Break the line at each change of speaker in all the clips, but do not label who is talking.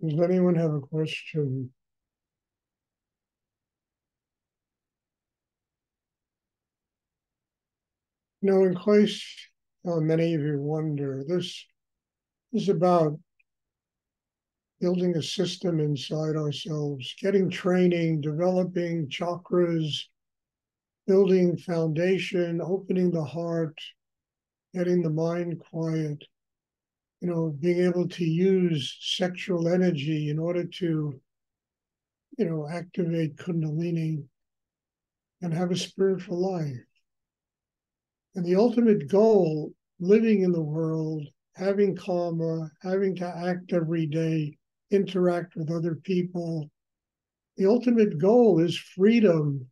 Does anyone have a question? In case many of you wonder, this is about building a system inside ourselves, getting training, developing chakras, building foundation, opening the heart, getting the mind quiet, being able to use sexual energy in order to, activate Kundalini and have a spiritual life. And the ultimate goal, living in the world, having karma, having to act every day, interact with other people, the ultimate goal is freedom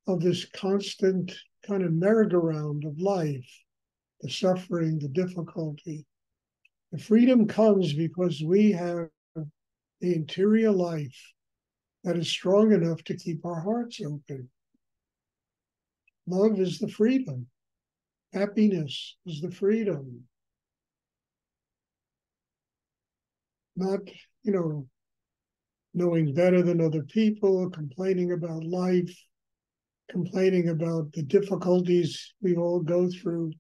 of this constant kind of merry-go-round of life, the suffering, the difficulty. The freedom comes because we have the interior life that is strong enough to keep our hearts open. Love is the freedom. Happiness is the freedom. Not, knowing better than other people, complaining about life, complaining about the difficulties we all go through.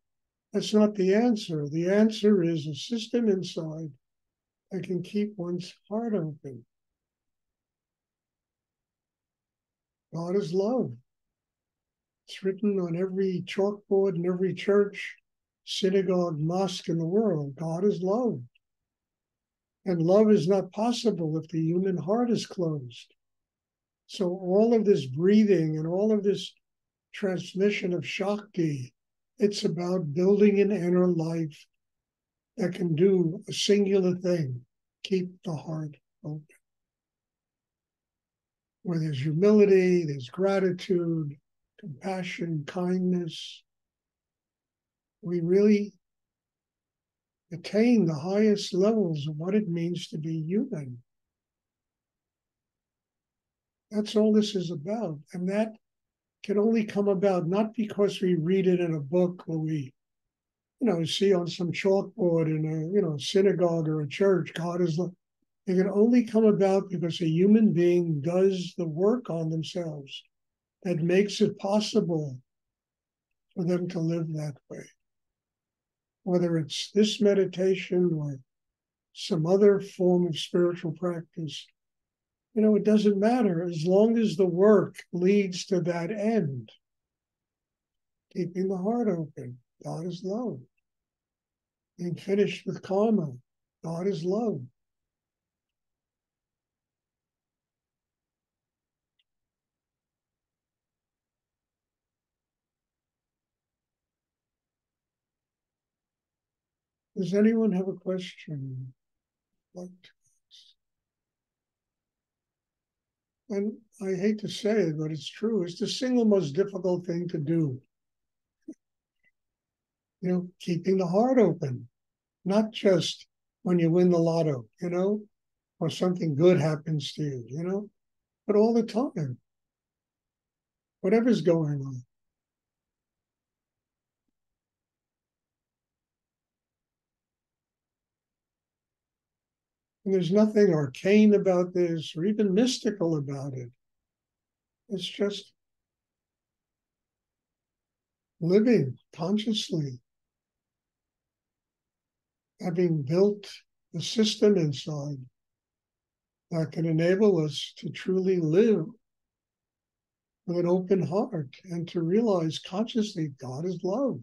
That's not the answer. The answer is a system inside that can keep one's heart open. God is love. It's written on every chalkboard in every church, synagogue, mosque in the world. God is love. And love is not possible if the human heart is closed. So all of this breathing and all of this transmission of Shakti, it's about building an inner life that can do a singular thing, keep the heart open. Where there's humility, there's gratitude, compassion, kindness, we really attain the highest levels of what it means to be human. That's all this is about. And that can only come about not because we read it in a book or we, see on some chalkboard in a synagogue or a church, God is love. It can only come about because a human being does the work on themselves that makes it possible for them to live that way. Whether it's this meditation or some other form of spiritual practice, it doesn't matter as long as the work leads to that end. Keeping the heart open. God is love. Being finished with karma. God is love. Does anyone have a question? And I hate to say it, but it's true. It's the single most difficult thing to do. Keeping the heart open, not just when you win the lotto, or something good happens to you, but all the time, whatever's going on. And there's nothing arcane about this or even mystical about it. It's just living consciously, having built the system inside that can enable us to truly live with an open heart and to realize consciously God is love.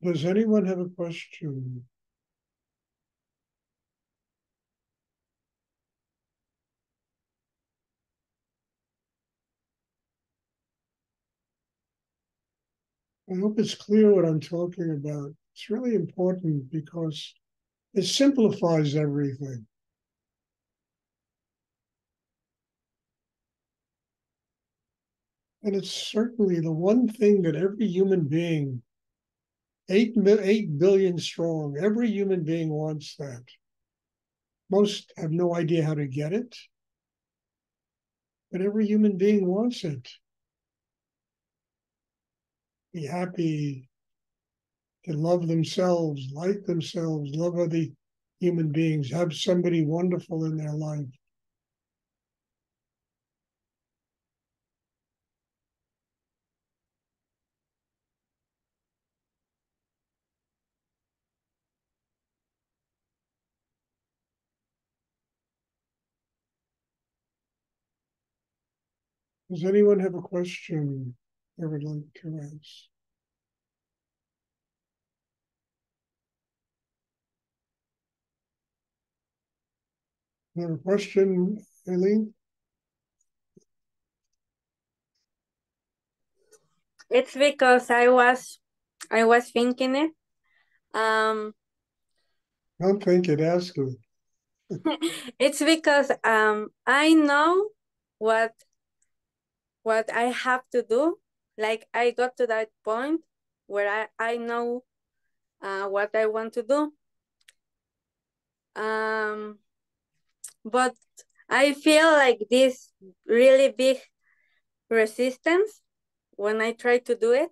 Does anyone have a question? I hope it's clear what I'm talking about. It's really important because it simplifies everything. And it's certainly the one thing that every human being, 8 billion strong, every human being wants that. Most have no idea how to get it, but every human being wants it. be happy, to love themselves, like themselves, love other human beings, have somebody wonderful in their life. Does anyone have a question they would like to ask? You have a question, Eileen?
It's because I was thinking it.
Don't think it, ask it.
It's because I know what I have to do. Like I got to that point where I know what I want to do. But I feel like this really big resistance when I try to do it.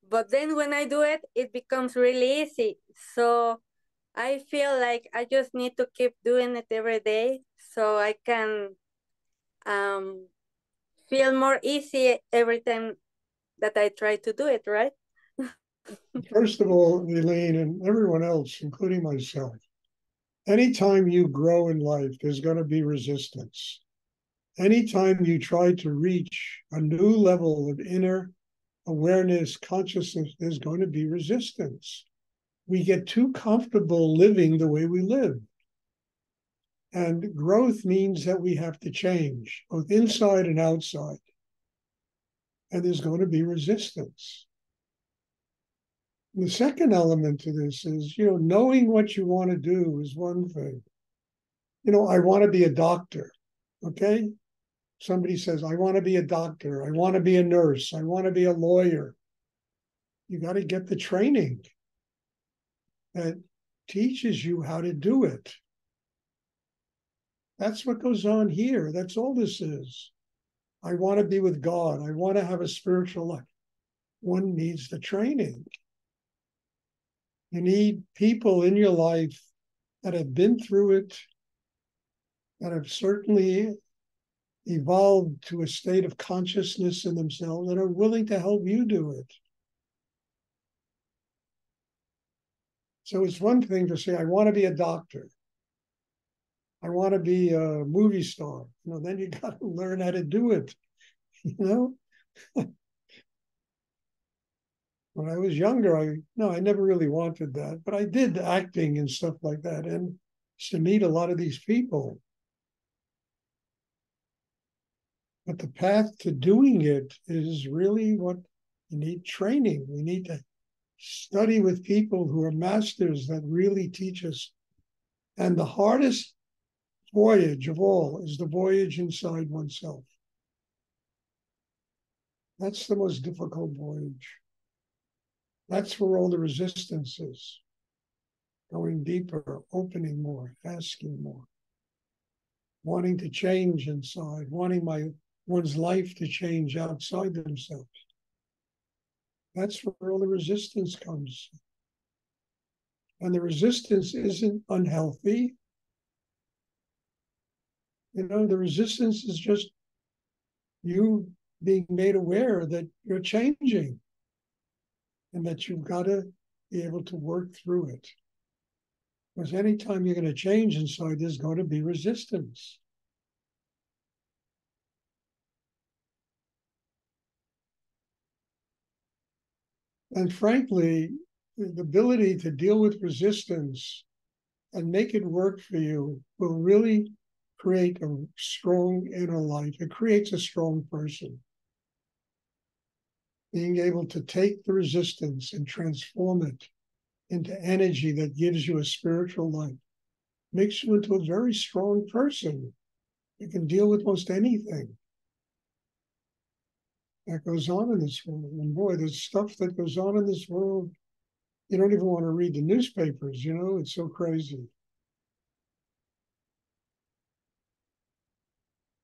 But then when I do it, it becomes really easy. So I feel like I just need to keep doing it every day so I can um, feel more easy every time that I try to do it, right?
First of all, Eileen, and everyone else, including myself, anytime you grow in life, there's going to be resistance. Anytime you try to reach a new level of inner awareness, consciousness, there's going to be resistance. We get too comfortable living the way we live. And growth means that we have to change, both inside and outside. And there's going to be resistance. The second element to this is, knowing what you want to do is one thing. I want to be a doctor. Okay. Somebody says, I want to be a doctor. I want to be a nurse. I want to be a lawyer. You got to get the training that teaches you how to do it. That's what goes on here. That's all this is. I want to be with God. I want to have a spiritual life. One needs the training. You need people in your life that have been through it, that have certainly evolved to a state of consciousness in themselves, that are willing to help you do it. So it's one thing to say, I want to be a doctor. I want to be a movie star. Then you got to learn how to do it. When I was younger, I never really wanted that, but I did acting and stuff like that, and to meet a lot of these people. But the path to doing it is really what you need training. We need to study with people who are masters that really teach us. And the hardest voyage of all is the voyage inside oneself. That's the most difficult voyage. That's where all the resistance is. Going deeper, opening more, asking more, wanting to change inside, wanting one's life to change outside themselves. That's where all the resistance comes. And the resistance isn't unhealthy. The resistance is just you being made aware that you're changing and that you've got to be able to work through it. Because anytime you're going to change inside, there's going to be resistance. And frankly, the ability to deal with resistance and make it work for you will really create a strong inner life. It creates a strong person. Being able to take the resistance and transform it into energy that gives you a spiritual life makes you into a very strong person. You can deal with most anything that goes on in this world. And boy, there's stuff that goes on in this world. You don't even want to read the newspapers, it's so crazy.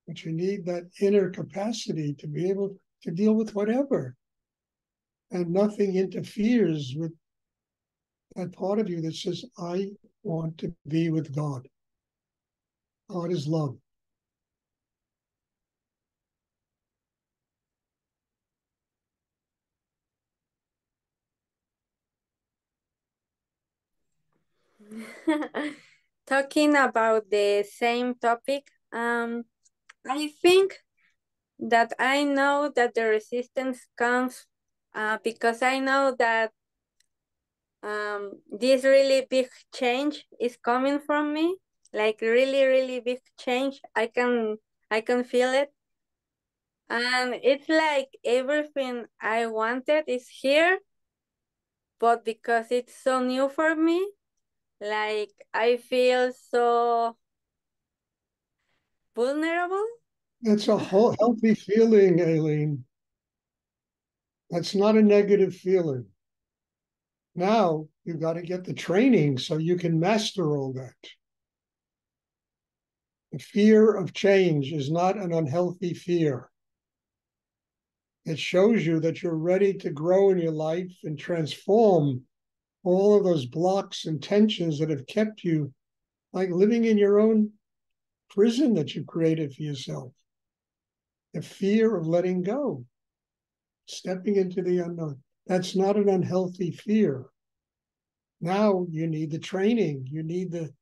But you need that inner capacity to be able to deal with whatever. and nothing interferes with that part of you that says, I want to be with God. God is love.
Talking about the same topic, I think that I know that the resistance comes because I know that this really big change is coming from me, like really big change. I can feel it, and it's like everything I wanted is here, but because it's so new for me, like I feel so vulnerable.
It's a whole healthy feeling, Aileen. That's not a negative feeling. Now you've got to get the training so you can master all that. The fear of change is not an unhealthy fear. It shows you that you're ready to grow in your life and transform all of those blocks and tensions that have kept you like living in your own prison that you created for yourself. The fear of letting go, stepping into the unknown. That's not an unhealthy fear. Now you need the training, you need the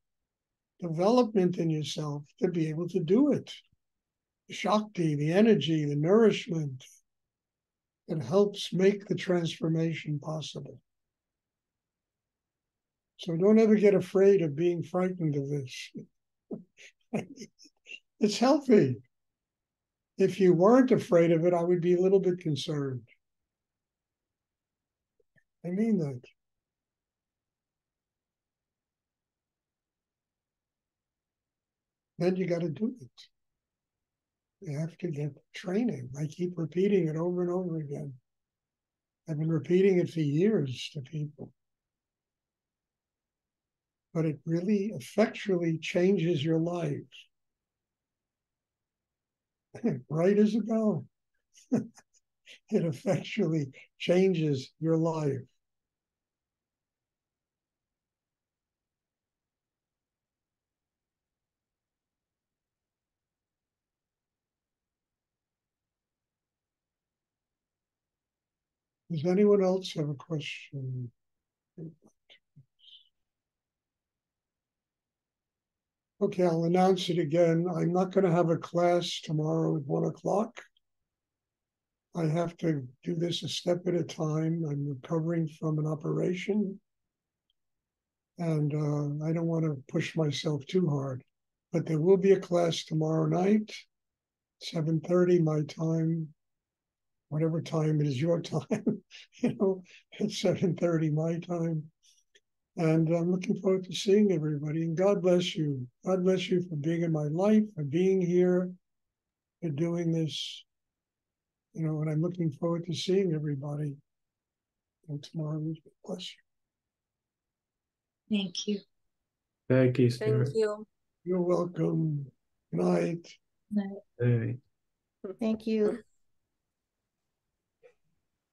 development in yourself to be able to do it. The Shakti, the energy, the nourishment that helps make the transformation possible. So don't ever get afraid of being frightened of this. It's healthy. If you weren't afraid of it, I would be a little bit concerned. I mean that. Then you got to do it. You have to get training. I keep repeating it over and over again. I've been repeating it for years to people. But it really effectually changes your life. Right, Isabel? It effectually changes your life. Does anyone else have a question? Okay, I'll announce it again. I'm not going to have a class tomorrow at 1 o'clock. I have to do this a step at a time. I'm recovering from an operation, and I don't want to push myself too hard. But there will be a class tomorrow night, 7:30 my time, whatever time it is your time, it's 7:30 my time. And I'm looking forward to seeing everybody. And God bless you. God bless you for being in my life, for being here, for doing this. And I'm looking forward to seeing everybody tomorrow. Bless
Thank you.
Thank you,
Thank
Stuart.
you.
You're welcome. Good night.
Night.
Hey.
Thank you.